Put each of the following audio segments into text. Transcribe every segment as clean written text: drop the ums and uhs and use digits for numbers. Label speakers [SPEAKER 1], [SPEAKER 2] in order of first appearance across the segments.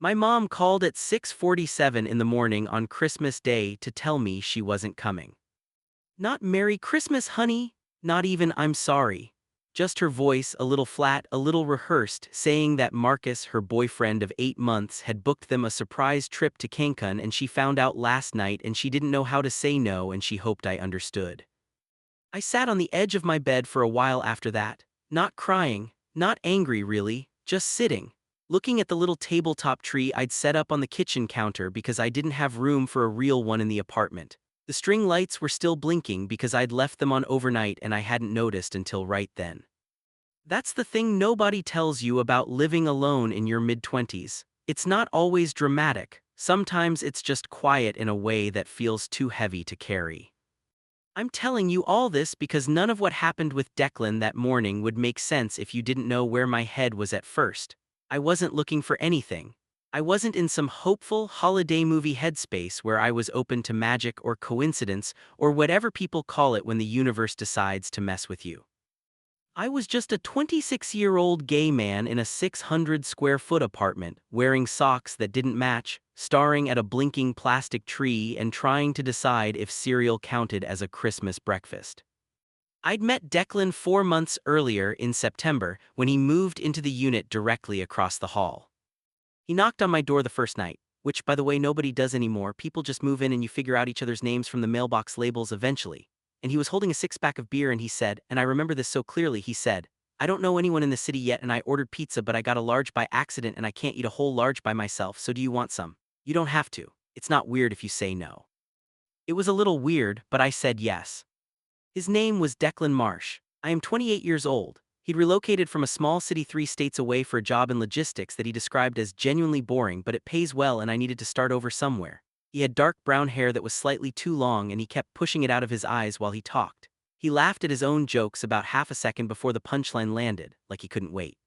[SPEAKER 1] My mom called at 6:47 in the morning on Christmas Day to tell me she wasn't coming. Not "Merry Christmas, honey," not even "I'm sorry." Just her voice, a little flat, a little rehearsed, saying that Marcus, her boyfriend of 8 months, had booked them a surprise trip to Cancun and she found out last night and she didn't know how to say no and she hoped I understood. I sat on the edge of my bed for a while after that, not crying, not angry really, just sitting, looking at the little tabletop tree I'd set up on the kitchen counter because I didn't have room for a real one in the apartment. The string lights were still blinking because I'd left them on overnight and I hadn't noticed until right then. That's the thing nobody tells you about living alone in your mid-20s. It's not always dramatic, sometimes it's just quiet in a way that feels too heavy to carry. I'm telling you all this because none of what happened with Declan that morning would make sense if you didn't know where my head was at first. I wasn't looking for anything. I wasn't in some hopeful holiday movie headspace where I was open to magic or coincidence or whatever people call it when the universe decides to mess with you. I was just a 26-year-old gay man in a 600 square foot apartment, wearing socks that didn't match, staring at a blinking plastic tree and trying to decide if cereal counted as a Christmas breakfast. I'd met Declan 4 months earlier in September when he moved into the unit directly across the hall. He knocked on my door the first night, which by the way nobody does anymore, people just move in and you figure out each other's names from the mailbox labels eventually. And he was holding a six-pack of beer and he said, and I remember this so clearly, he said, "I don't know anyone in the city yet and I ordered pizza but I got a large by accident and I can't eat a whole large by myself, so do you want some? You don't have to. It's not weird if you say no." It was a little weird, but I said yes. His name was Declan Marsh. I am 28 years old. He'd relocated from a small city 3 states away for a job in logistics that he described as genuinely boring, but it pays well and I needed to start over somewhere. He had dark brown hair that was slightly too long and he kept pushing it out of his eyes while he talked. He laughed at his own jokes about half a second before the punchline landed, like he couldn't wait.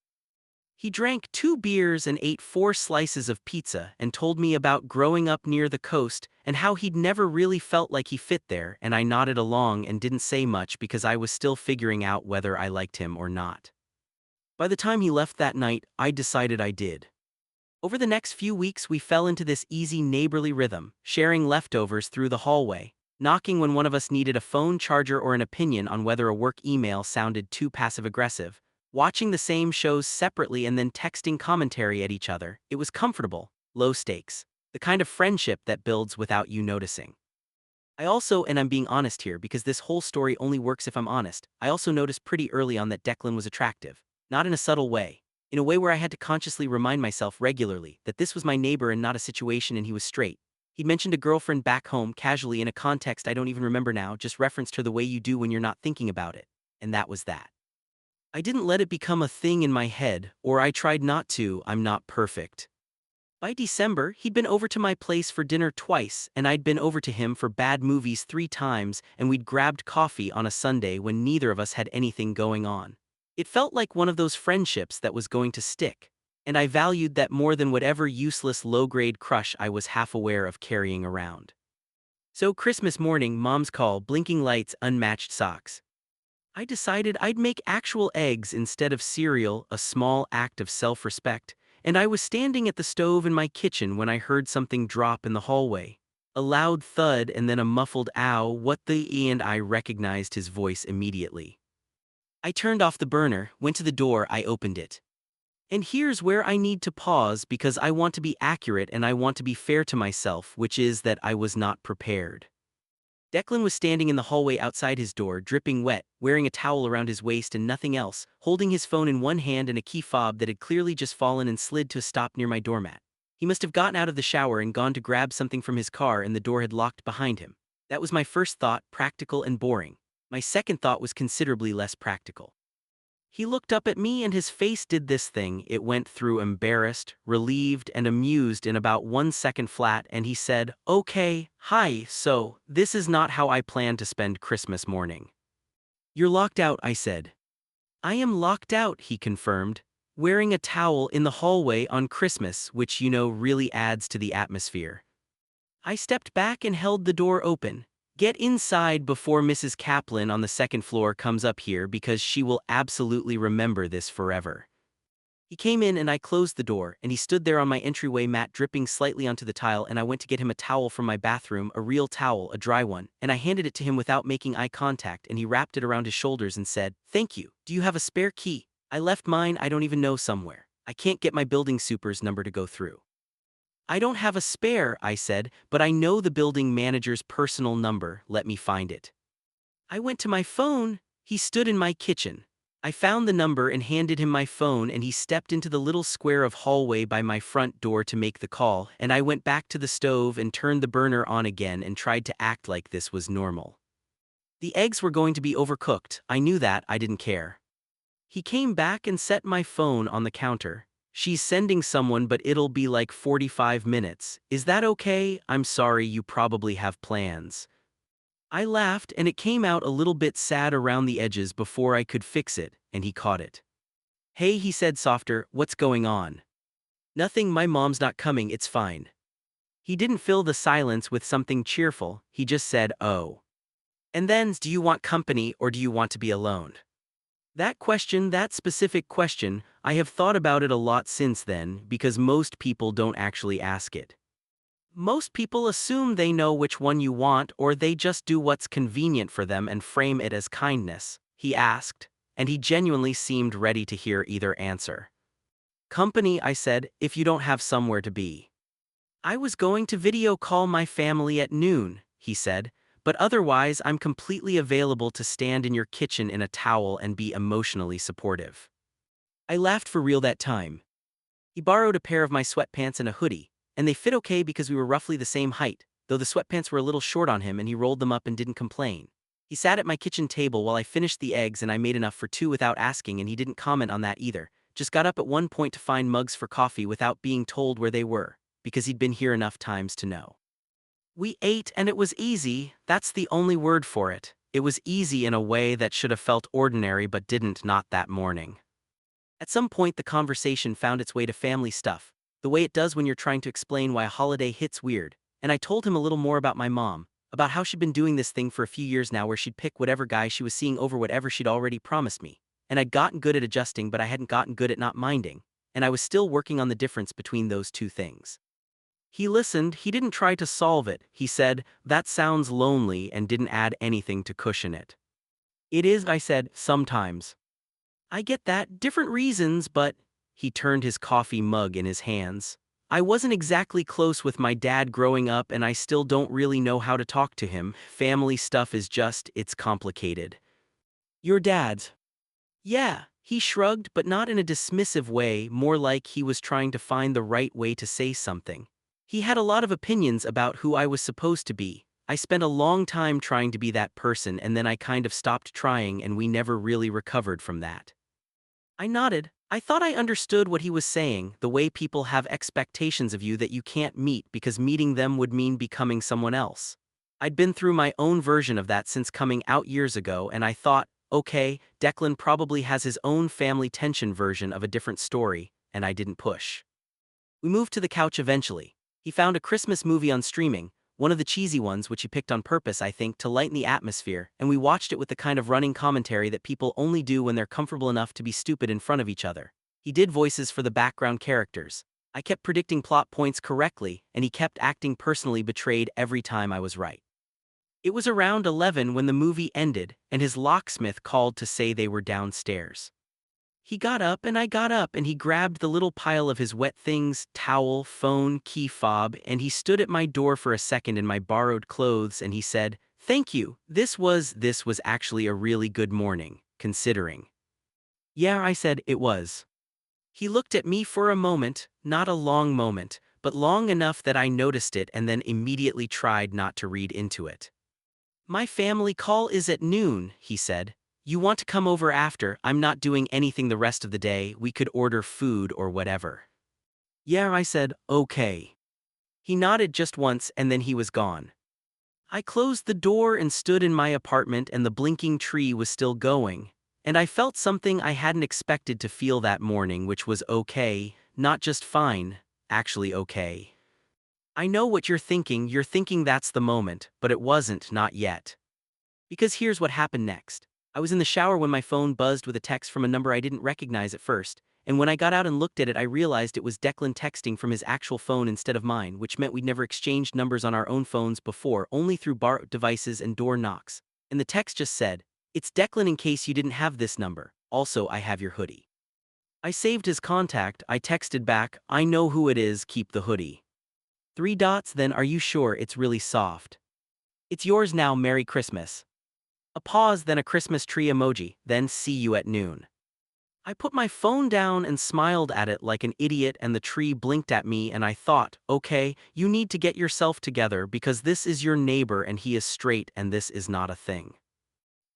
[SPEAKER 1] He drank 2 beers and ate 4 slices of pizza and told me about growing up near the coast and how he'd never really felt like he fit there, and I nodded along and didn't say much because I was still figuring out whether I liked him or not. By the time he left that night, I decided I did. Over the next few weeks we fell into this easy neighborly rhythm, sharing leftovers through the hallway, knocking when one of us needed a phone charger or an opinion on whether a work email sounded too passive-aggressive, watching the same shows separately and then texting commentary at each other. It was comfortable, low stakes, the kind of friendship that builds without you noticing. I also, and I'm being honest here because this whole story only works if I'm honest, I also noticed pretty early on that Declan was attractive. Not in a subtle way. In a way where I had to consciously remind myself regularly that this was my neighbor and not a situation and he was straight. He'd mentioned a girlfriend back home casually in a context I don't even remember now, just referenced her the way you do when you're not thinking about it. And that was that. I didn't let it become a thing in my head, or I tried not to. I'm not perfect. By December, he'd been over to my place for dinner twice, and I'd been over to him for bad movies 3 times, and we'd grabbed coffee on a Sunday when neither of us had anything going on. It felt like one of those friendships that was going to stick, and I valued that more than whatever useless low-grade crush I was half aware of carrying around. So Christmas morning, Mom's call, blinking lights, unmatched socks. I decided I'd make actual eggs instead of cereal, a small act of self-respect, and I was standing at the stove in my kitchen when I heard something drop in the hallway. A loud thud and then a muffled "ow, what the," and I recognized his voice immediately. I turned off the burner, went to the door, I opened it. And here's where I need to pause because I want to be accurate and I want to be fair to myself, which is that I was not prepared. Declan was standing in the hallway outside his door, dripping wet, wearing a towel around his waist and nothing else, holding his phone in one hand and a key fob that had clearly just fallen and slid to a stop near my doormat. He must have gotten out of the shower and gone to grab something from his car and the door had locked behind him. That was my first thought, practical and boring. My second thought was considerably less practical. He looked up at me and his face did this thing. It went through embarrassed, relieved, and amused in about 1 second flat, and he said, "Okay, hi, so, this is not how I plan to spend Christmas morning." "You're locked out," I said. "I am locked out," he confirmed, wearing a towel in the hallway on Christmas, which really adds to the atmosphere. I stepped back and held the door open. "Get inside before Mrs. Kaplan on the second floor comes up here because she will absolutely remember this forever." He came in and I closed the door, and he stood there on my entryway mat dripping slightly onto the tile, and I went to get him a towel from my bathroom, a real towel, a dry one, and I handed it to him without making eye contact, and he wrapped it around his shoulders and said, "Thank you. Do you have a spare key? I left mine, I don't even know, somewhere. I can't get my building super's number to go through." "I don't have a spare," I said, "but I know the building manager's personal number, let me find it." I went to my phone. He stood in my kitchen. I found the number and handed him my phone, and he stepped into the little square of hallway by my front door to make the call, and I went back to the stove and turned the burner on again and tried to act like this was normal. The eggs were going to be overcooked, I knew that, I didn't care. He came back and set my phone on the counter. "She's sending someone, but it'll be like 45 minutes. Is that okay? I'm sorry, you probably have plans." I laughed, and it came out a little bit sad around the edges before I could fix it, and he caught it. "Hey," he said softer, "what's going on?" "Nothing, my mom's not coming, it's fine." He didn't fill the silence with something cheerful, he just said, "Oh. And then, do you want company or do you want to be alone?" That question, that specific question, I have thought about it a lot since then, because most people don't actually ask it. Most people assume they know which one you want, or they just do what's convenient for them and frame it as kindness. He asked, and he genuinely seemed ready to hear either answer. "Company," I said, "if you don't have somewhere to be." "I was going to video call my family at noon," he said, "but otherwise I'm completely available to stand in your kitchen in a towel and be emotionally supportive." I laughed for real that time. He borrowed a pair of my sweatpants and a hoodie, and they fit okay because we were roughly the same height, though the sweatpants were a little short on him and he rolled them up and didn't complain. He sat at my kitchen table while I finished the eggs, and I made enough for two without asking, and he didn't comment on that either, just got up at one point to find mugs for coffee without being told where they were, because he'd been here enough times to know. We ate and it was easy, that's the only word for it. It was easy in a way that should have felt ordinary but didn't, not that morning. At some point the conversation found its way to family stuff, the way it does when you're trying to explain why a holiday hits weird, and I told him a little more about my mom, about how she'd been doing this thing for a few years now where she'd pick whatever guy she was seeing over whatever she'd already promised me, and I'd gotten good at adjusting but I hadn't gotten good at not minding, and I was still working on the difference between those two things. He listened, he didn't try to solve it, he said, "That sounds lonely," and didn't add anything to cushion it. "It is," I said, "sometimes." "I get that, different reasons, but—" He turned his coffee mug in his hands. "I wasn't exactly close with my dad growing up, and I still don't really know how to talk to him. Family stuff is just, it's complicated." "Your dad's?" "Yeah." He shrugged, but not in a dismissive way, more like he was trying to find the right way to say something. He had a lot of opinions about who I was supposed to be. I spent a long time trying to be that person, and then I kind of stopped trying, and we never really recovered from that. I nodded. I thought I understood what he was saying, the way people have expectations of you that you can't meet because meeting them would mean becoming someone else. I'd been through my own version of that since coming out years ago, and I thought, okay, Declan probably has his own family tension version of a different story, and I didn't push. We moved to the couch eventually. He found a Christmas movie on streaming, one of the cheesy ones which he picked on purpose, I think, to lighten the atmosphere, and we watched it with the kind of running commentary that people only do when they're comfortable enough to be stupid in front of each other. He did voices for the background characters. I kept predicting plot points correctly, and he kept acting personally betrayed every time I was right. It was around 11 when the movie ended, and his locksmith called to say they were downstairs. He got up and I got up, and he grabbed the little pile of his wet things, towel, phone, key fob, and he stood at my door for a second in my borrowed clothes, and he said, "Thank you, this was actually a really good morning, considering." "Yeah," I said, "it was." He looked at me for a moment, not a long moment, but long enough that I noticed it and then immediately tried not to read into it. "My family call is at noon," he said. "You want to come over after? I'm not doing anything the rest of the day, we could order food or whatever." "Yeah," I said, "okay." He nodded just once and then he was gone. I closed the door and stood in my apartment, and the blinking tree was still going, and I felt something I hadn't expected to feel that morning, which was okay, not just fine, actually okay. I know what you're thinking that's the moment, but it wasn't, not yet. Because here's what happened next. I was in the shower when my phone buzzed with a text from a number I didn't recognize at first, and when I got out and looked at it I realized it was Declan texting from his actual phone instead of mine, which meant we'd never exchanged numbers on our own phones before, only through borrowed devices and door knocks. And the text just said, "It's Declan in case you didn't have this number. Also, I have your hoodie." I saved his contact. I texted back, "I know who it is, keep the hoodie." Three dots, then are you sure it's really soft? It's yours now, Merry Christmas. A pause, then a Christmas tree emoji, then see you at noon. I put my phone down and smiled at it like an idiot, and the tree blinked at me, and I thought, okay, you need to get yourself together because this is your neighbor and he is straight and this is not a thing.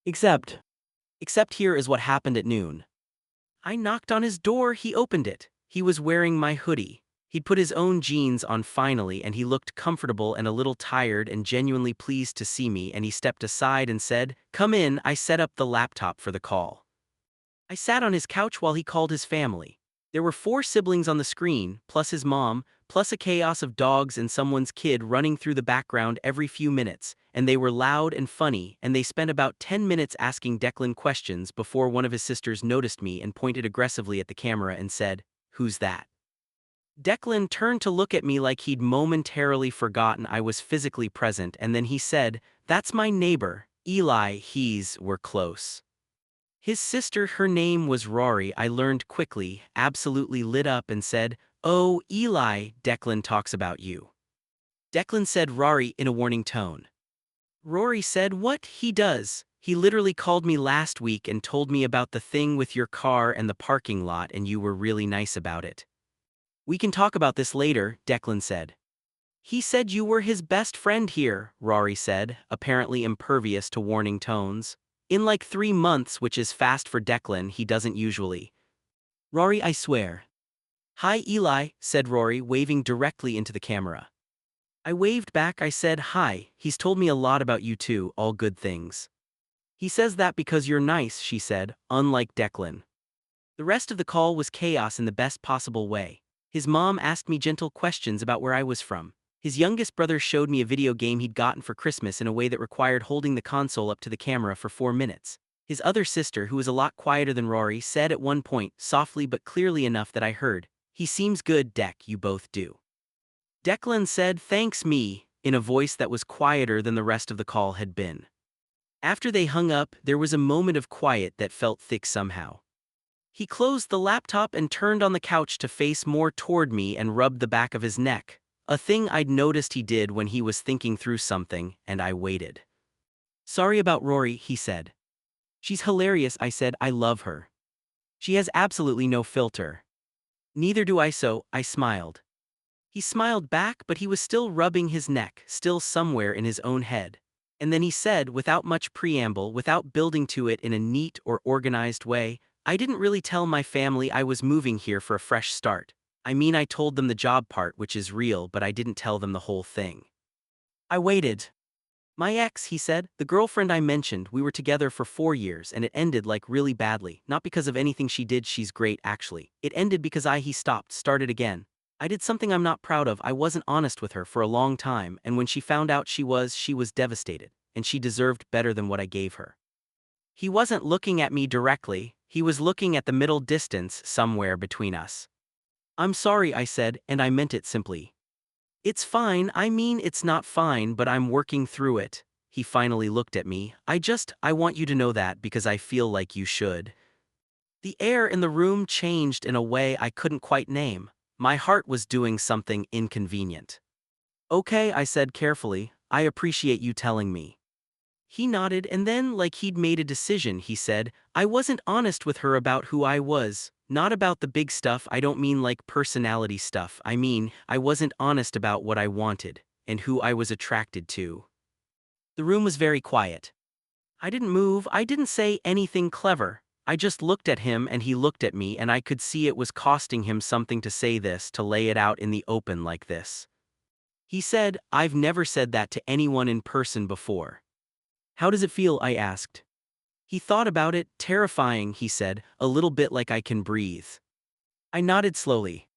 [SPEAKER 1] Except here is what happened at noon. I knocked on his door, he opened it. He was wearing my hoodie. He'd put his own jeans on finally, and he looked comfortable and a little tired and genuinely pleased to see me, and he stepped aside and said, "Come in." I set up the laptop for the call. I sat on his couch while he called his family. There were 4 siblings on the screen, plus his mom, plus a chaos of dogs and someone's kid running through the background every few minutes, and they were loud and funny, and they spent about 10 minutes asking Declan questions before one of his sisters noticed me and pointed aggressively at the camera and said, "Who's that?" Declan turned to look at me like he'd momentarily forgotten I was physically present, and then he said, "That's my neighbor, Eli. We're close." His sister, her name was Rory, I learned quickly, absolutely lit up and said, "Oh, Eli, Declan talks about you." Declan said Rory in a warning tone. Rory said, "What? He does. He literally called me last week and told me about the thing with your car and the parking lot, and you were really nice about it." "We can talk about this later," Declan said. "He said you were his best friend here," Rory said, apparently impervious to warning tones. "In like 3 months, which is fast for Declan, he doesn't usually." "Rory, I swear." "Hi, Eli," said Rory, waving directly into the camera. I waved back. I said, "Hi, he's told me a lot about you too, all good things." "He says that because you're nice," she said, unlike Declan. The rest of the call was chaos in the best possible way. His mom asked me gentle questions about where I was from. His youngest brother showed me a video game he'd gotten for Christmas in a way that required holding the console up to the camera for 4 minutes. His other sister, who was a lot quieter than Rory, said at one point, softly but clearly enough that I heard, "He seems good, Dec, you both do." Declan said, "Thanks me," in a voice that was quieter than the rest of the call had been. After they hung up, there was a moment of quiet that felt thick somehow. He closed the laptop and turned on the couch to face more toward me and rubbed the back of his neck, a thing I'd noticed he did when he was thinking through something, and I waited. "Sorry about Rory," he said. "She's hilarious," I said. "I love her. She has absolutely no filter." "Neither do I," so I smiled. He smiled back, but he was still rubbing his neck, still somewhere in his own head. And then he said, without much preamble, without building to it in a neat or organized way, "I didn't really tell my family I was moving here for a fresh start. I mean, I told them the job part, which is real, but I didn't tell them the whole thing." I waited. "My ex," he said, "the girlfriend I mentioned, we were together for 4 years and it ended like really badly, not because of anything she did, she's great actually. It ended because he stopped, started again. I did something I'm not proud of. I wasn't honest with her for a long time, and when she found out she was devastated, and she deserved better than what I gave her." He wasn't looking at me directly, he was looking at the middle distance somewhere between us. "I'm sorry," I said, and I meant it simply. "It's fine, I mean it's not fine, but I'm working through it." He finally looked at me. I want you to know that because I feel like you should." The air in the room changed in a way I couldn't quite name. My heart was doing something inconvenient. "Okay," I said carefully, "I appreciate you telling me." He nodded, and then, like he'd made a decision, he said, "I wasn't honest with her about who I was. Not about the big stuff, I don't mean like personality stuff, I mean, I wasn't honest about what I wanted, and who I was attracted to." The room was very quiet. I didn't move, I didn't say anything clever. I just looked at him and he looked at me, and I could see it was costing him something to say this, to lay it out in the open like this. He said, "I've never said that to anyone in person before." "How does it feel?" I asked. He thought about it. "Terrifying," he said, "a little bit like I can breathe." I nodded slowly.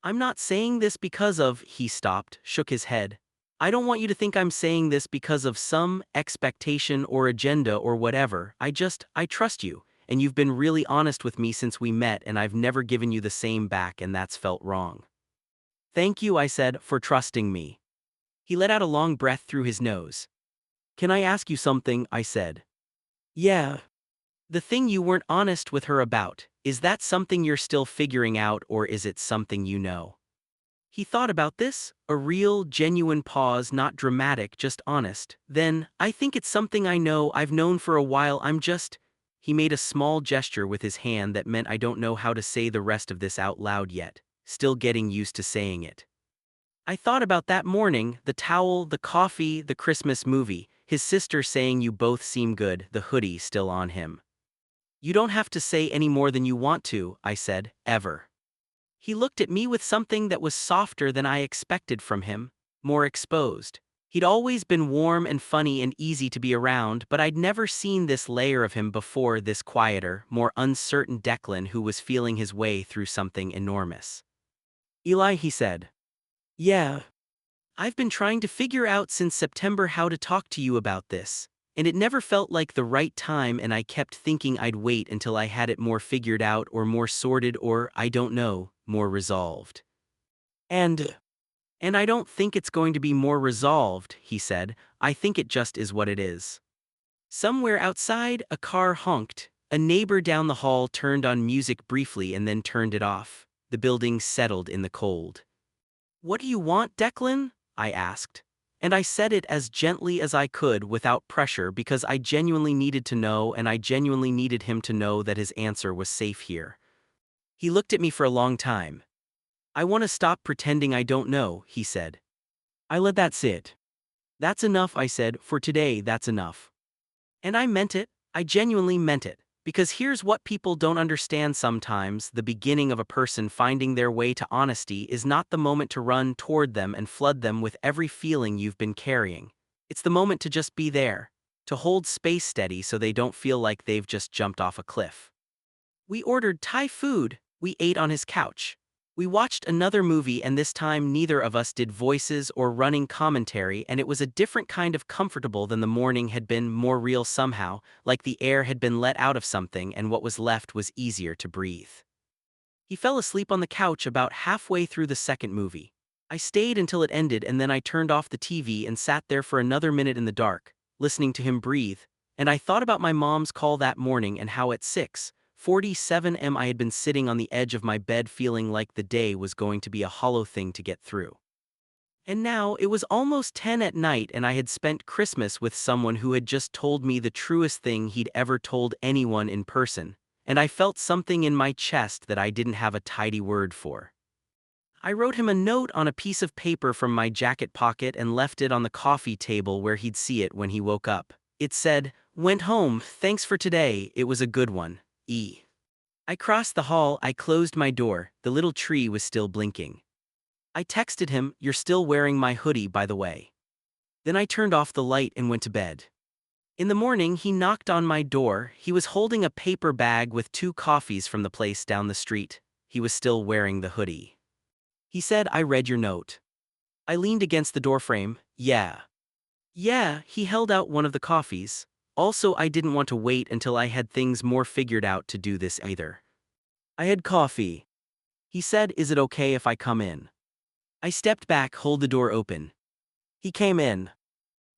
[SPEAKER 1] "I'm not saying this because of," he stopped, shook his head. "I don't want you to think I'm saying this because of some expectation or agenda or whatever. I trust you, and you've been really honest with me since we met, and I've never given you the same back, and that's felt wrong." "Thank you," I said, "for trusting me." He let out a long breath through his nose. "Can I ask you something?" I said. "Yeah." "The thing you weren't honest with her about, is that something you're still figuring out, or is it something you know?" He thought about this, a real, genuine pause, not dramatic, just honest. Then, "I think it's something I know, I've known for a while, He made a small gesture with his hand that meant I don't know how to say the rest of this out loud yet, still getting used to saying it. I thought about that morning, the towel, the coffee, the Christmas movie, his sister saying you both seem good, the hoodie still on him. "You don't have to say any more than you want to," I said, "ever." He looked at me with something that was softer than I expected from him, more exposed. He'd always been warm and funny and easy to be around, but I'd never seen this layer of him before, this quieter, more uncertain Declan who was feeling his way through something enormous. "Eli," he said. "Yeah. I've been trying to figure out since September how to talk to you about this, and it never felt like the right time, and I kept thinking I'd wait until I had it more figured out or more sorted or, I don't know, more resolved. And I don't think it's going to be more resolved," he said. "I think it just is what it is." Somewhere outside, a car honked. A neighbor down the hall turned on music briefly and then turned it off. The building settled in the cold. "What do you want, Declan?" I asked. And I said it as gently as I could without pressure because I genuinely needed to know, and I genuinely needed him to know that his answer was safe here. He looked at me for a long time. "I want to stop pretending I don't know," he said. I let that sit. "That's enough," I said, "for today, that's enough." And I meant it, I genuinely meant it. Because here's what people don't understand sometimes: the beginning of a person finding their way to honesty is not the moment to run toward them and flood them with every feeling you've been carrying. It's the moment to just be there, to hold space steady so they don't feel like they've just jumped off a cliff. We ordered Thai food, we ate on his couch. We watched another movie, and this time neither of us did voices or running commentary, and it was a different kind of comfortable than the morning had been, more real somehow, like the air had been let out of something and what was left was easier to breathe. He fell asleep on the couch about halfway through the second movie. I stayed until it ended, and then I turned off the TV and sat there for another minute in the dark, listening to him breathe, and I thought about my mom's call that morning and how at 6:47 am I had been sitting on the edge of my bed feeling like the day was going to be a hollow thing to get through. And now it was almost 10 at night, and I had spent Christmas with someone who had just told me the truest thing he'd ever told anyone in person, and I felt something in my chest that I didn't have a tidy word for. I wrote him a note on a piece of paper from my jacket pocket and left it on the coffee table where he'd see it when he woke up. It said, "Went home, thanks for today, it was a good one, E." I crossed the hall, I closed my door, the little tree was still blinking. I texted him, "You're still wearing my hoodie, by the way." Then I turned off the light and went to bed. In the morning, he knocked on my door. He was holding a paper bag with 2 coffees from the place down the street. He was still wearing the hoodie. He said, "I read your note." I leaned against the doorframe. "Yeah." "Yeah." He held out one of the coffees. "Also, I didn't want to wait until I had things more figured out to do this either." I had coffee. He said, "Is it okay if I come in?" I stepped back, hold the door open. He came in.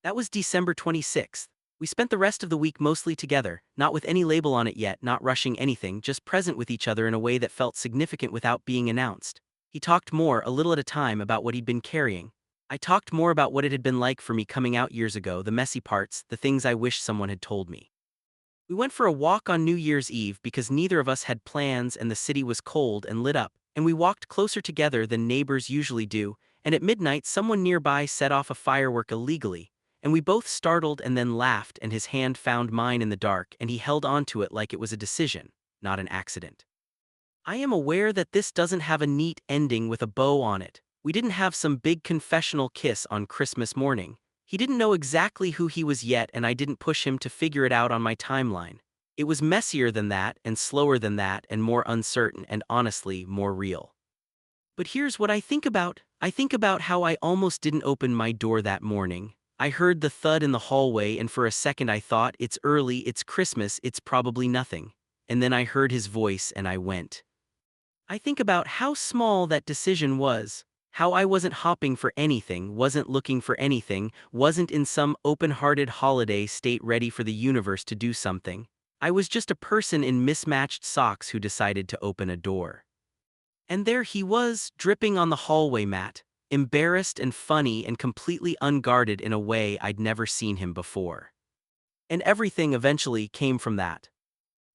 [SPEAKER 1] That was December 26th. We spent the rest of the week mostly together, not with any label on it yet, not rushing anything, just present with each other in a way that felt significant without being announced. He talked more, a little at a time, about what he'd been carrying. I talked more about what it had been like for me coming out years ago, the messy parts, the things I wish someone had told me. We went for a walk on New Year's Eve because neither of us had plans and the city was cold and lit up, and we walked closer together than neighbors usually do, and at midnight someone nearby set off a firework illegally, and we both startled and then laughed, and his hand found mine in the dark and he held onto it like it was a decision, not an accident. I am aware that this doesn't have a neat ending with a bow on it. We didn't have some big confessional kiss on Christmas morning. He didn't know exactly who he was yet, and I didn't push him to figure it out on my timeline. It was messier than that, and slower than that, and more uncertain, and honestly, more real. But here's what I think about. I think about how I almost didn't open my door that morning. I heard the thud in the hallway, and for a second I thought, it's early, it's Christmas, it's probably nothing. and then I heard his voice and I went. I think about how small that decision was. How I wasn't hopping for anything, wasn't looking for anything, wasn't in some open-hearted holiday state ready for the universe to do something. I was just a person in mismatched socks who decided to open a door. And there he was, dripping on the hallway mat, embarrassed and funny and completely unguarded in a way I'd never seen him before. And everything eventually came from that.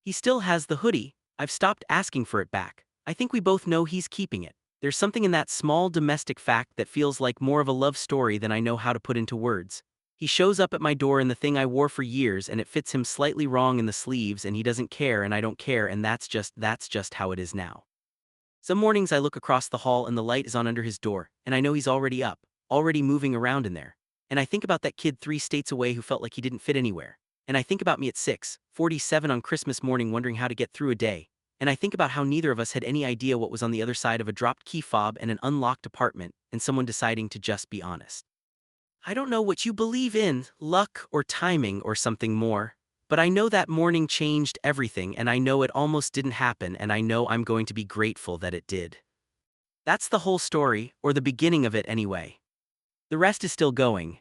[SPEAKER 1] He still has the hoodie. I've stopped asking for it back. I think we both know he's keeping it. There's something in that small domestic fact that feels like more of a love story than I know how to put into words. He shows up at my door in the thing I wore for years and it fits him slightly wrong in the sleeves and he doesn't care and I don't care and that's just how it is now. Some mornings I look across the hall and the light is on under his door, and I know he's already up, already moving around in there. And I think about that kid 3 states away who felt like he didn't fit anywhere. And I think about me at 6:47 on Christmas morning wondering how to get through a day. And I think about how neither of us had any idea what was on the other side of a dropped key fob and an unlocked apartment, and someone deciding to just be honest. I don't know what you believe in, luck or timing or something more. But I know that morning changed everything and I know it almost didn't happen and I know I'm going to be grateful that it did. That's the whole story, or the beginning of it anyway. The rest is still going.